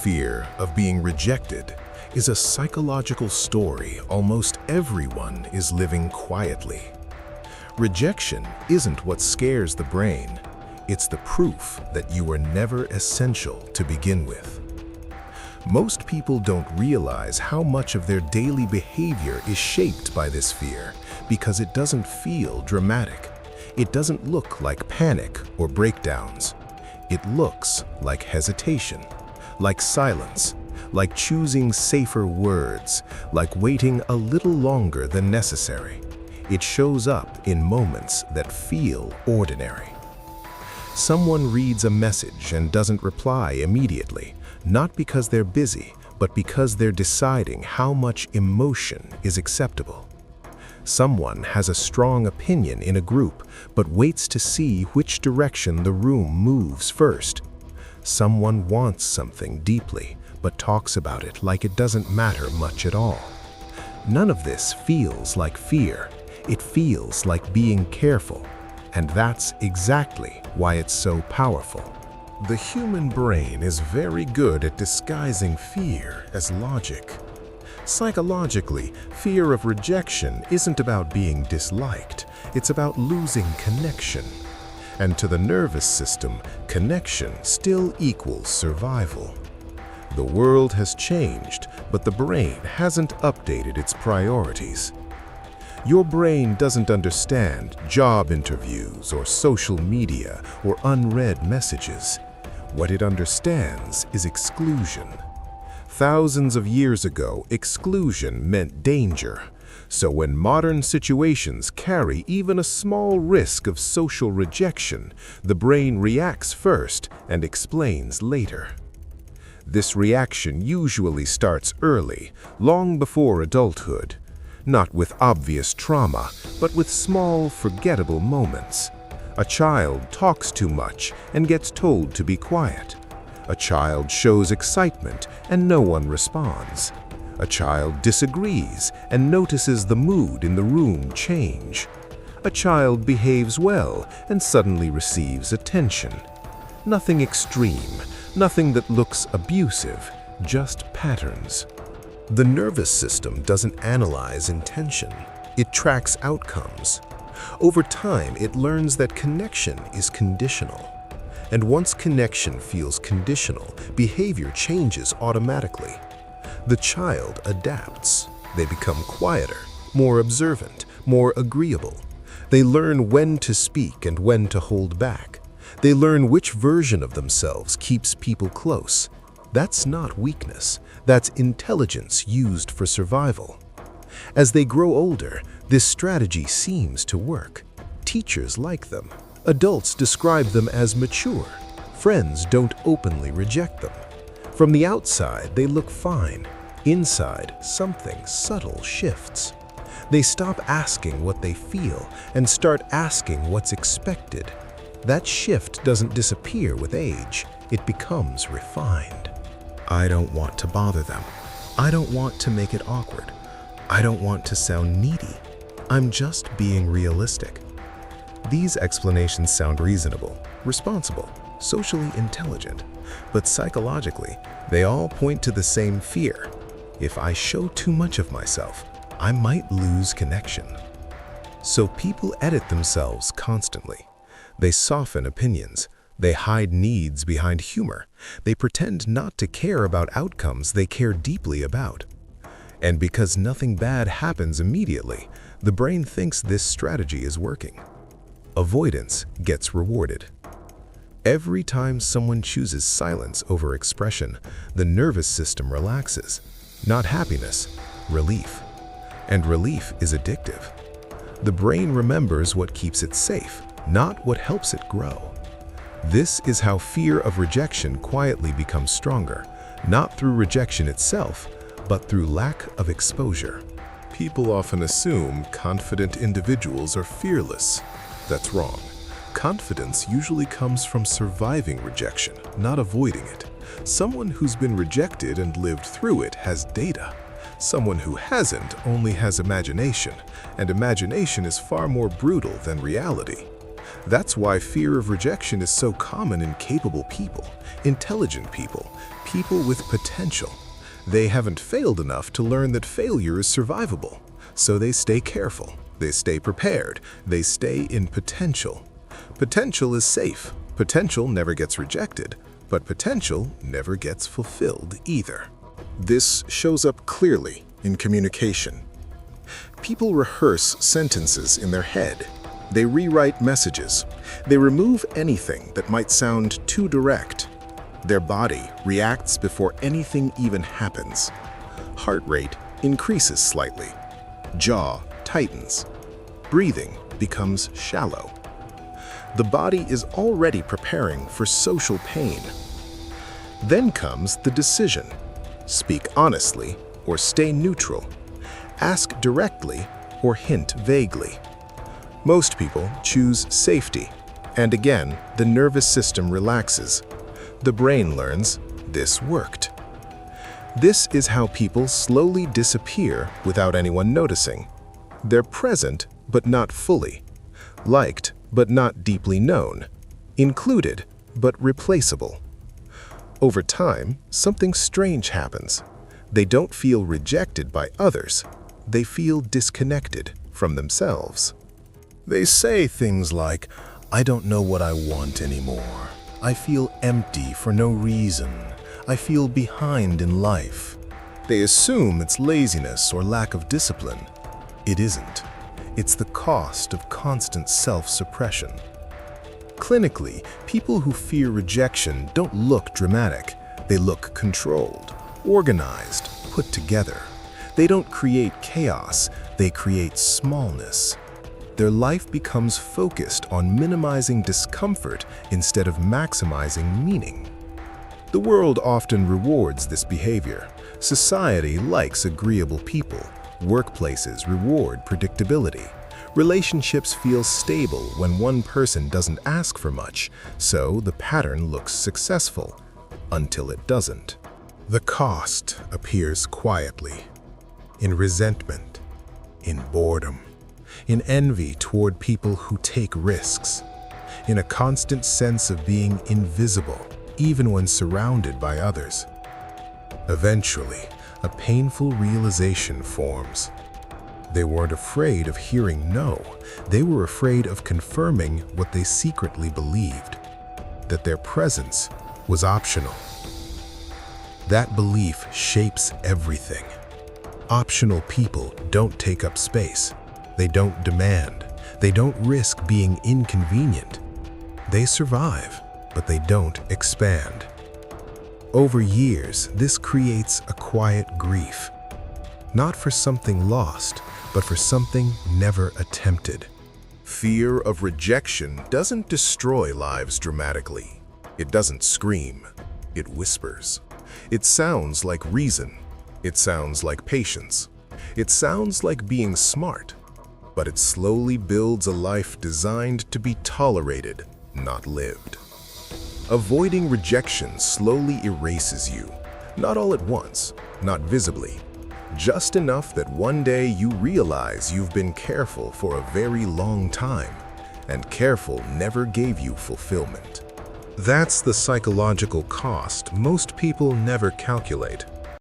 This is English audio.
fear of being rejected is a psychological story almost everyone is living quietly. Rejection isn't what scares the brain, it's the proof that you were never essential to begin with. Most people don't realize how much of their daily behavior is shaped by this fear because it doesn't feel dramatic. It doesn't look like panic or breakdowns. It looks like hesitation, like silence, like choosing safer words, like waiting a little longer than necessary. It shows up in moments that feel ordinary. Someone reads a message and doesn't reply immediately, not because they're busy, but because they're deciding how much emotion is acceptable. Someone has a strong opinion in a group, but waits to see which direction the room moves first. Someone wants something deeply, but talks about it like it doesn't matter much at all. None of this feels like fear. It feels like being careful, and that's exactly why it's so powerful. The human brain is very good at disguising fear as logic. Psychologically, fear of rejection isn't about being disliked, it's about losing connection. And to the nervous system, connection still equals survival. The world has changed, but the brain hasn't updated its priorities. Your brain doesn't understand job interviews or social media or unread messages. What it understands is exclusion. Thousands of years ago, exclusion meant danger. So when modern situations carry even a small risk of social rejection, the brain reacts first and explains later. This reaction usually starts early, long before adulthood. Not with obvious trauma, but with small, forgettable moments. A child talks too much and gets told to be quiet. A child shows excitement and no one responds. A child disagrees and notices the mood in the room change. A child behaves well and suddenly receives attention. Nothing extreme, nothing that looks abusive, just patterns. The nervous system doesn't analyze intention, it tracks outcomes. Over time, it learns that connection is conditional. And once connection feels conditional, behavior changes automatically. The child adapts. They become quieter, more observant, more agreeable. They learn when to speak and when to hold back. They learn which version of themselves keeps people close. That's not weakness. That's intelligence used for survival. As they grow older, this strategy seems to work. Teachers like them. Adults describe them as mature. Friends don't openly reject them. From the outside, they look fine. Inside, something subtle shifts. They stop asking what they feel and start asking what's expected. That shift doesn't disappear with age. It becomes refined. I don't want to bother them. I don't want to make it awkward. I don't want to sound needy. I'm just being realistic. These explanations sound reasonable, responsible, socially intelligent, but psychologically, they all point to the same fear. If I show too much of myself, I might lose connection. So people edit themselves constantly. They soften opinions. They hide needs behind humor. They pretend not to care about outcomes they care deeply about. And because nothing bad happens immediately, the brain thinks this strategy is working. Avoidance gets rewarded. Every time someone chooses silence over expression, the nervous system relaxes. Not happiness, relief. And relief is addictive. The brain remembers what keeps it safe, not what helps it grow. This is how fear of rejection quietly becomes stronger, not through rejection itself, but through lack of exposure. People often assume confident individuals are fearless. That's wrong. Confidence usually comes from surviving rejection, not avoiding it. Someone who's been rejected and lived through it has data. Someone who hasn't only has imagination, and imagination is far more brutal than reality. That's why fear of rejection is so common in capable people, intelligent people, people with potential. They haven't failed enough to learn that failure is survivable, so they stay careful, they stay prepared, they stay in potential. Potential is safe. Potential never gets rejected, but potential never gets fulfilled either. This shows up clearly in communication. People rehearse sentences in their head. They rewrite messages. They remove anything that might sound too direct. Their body reacts before anything even happens. Heart rate increases slightly. Jaw tightens. Breathing becomes shallow. The body is already preparing for social pain. Then comes the decision. Speak honestly or stay neutral. Ask directly or hint vaguely. Most people choose safety, and again, the nervous system relaxes. The brain learns this worked. This is how people slowly disappear without anyone noticing. They're present, but not fully. Liked, but not deeply known. Included, but replaceable. Over time, something strange happens. They don't feel rejected by others. They feel disconnected from themselves. They say things like, "I don't know what I want anymore. I feel empty for no reason. I feel behind in life." They assume it's laziness or lack of discipline. It isn't. It's the cost of constant self-suppression. Clinically, people who fear rejection don't look dramatic. They look controlled, organized, put together. They don't create chaos, they create smallness. Their life becomes focused on minimizing discomfort instead of maximizing meaning. The world often rewards this behavior. Society likes agreeable people. Workplaces reward predictability. Relationships feel stable when one person doesn't ask for much, so the pattern looks successful, until it doesn't. The cost appears quietly, in resentment, in boredom, in envy toward people who take risks, in a constant sense of being invisible, even when surrounded by others. Eventually, a painful realization forms. They weren't afraid of hearing no. They were afraid of confirming what they secretly believed, that their presence was optional. That belief shapes everything. Optional people don't take up space. They don't demand. They don't risk being inconvenient. They survive, but they don't expand. Over years, this creates a quiet grief. Not for something lost, but for something never attempted. Fear of rejection doesn't destroy lives dramatically. It doesn't scream. It whispers. It sounds like reason. It sounds like patience. It sounds like being smart. But it slowly builds a life designed to be tolerated, not lived. Avoiding rejection slowly erases you. Not all at once, not visibly. Just enough that one day you realize you've been careful for a very long time, and careful never gave you fulfillment. That's the psychological cost most people never calculate.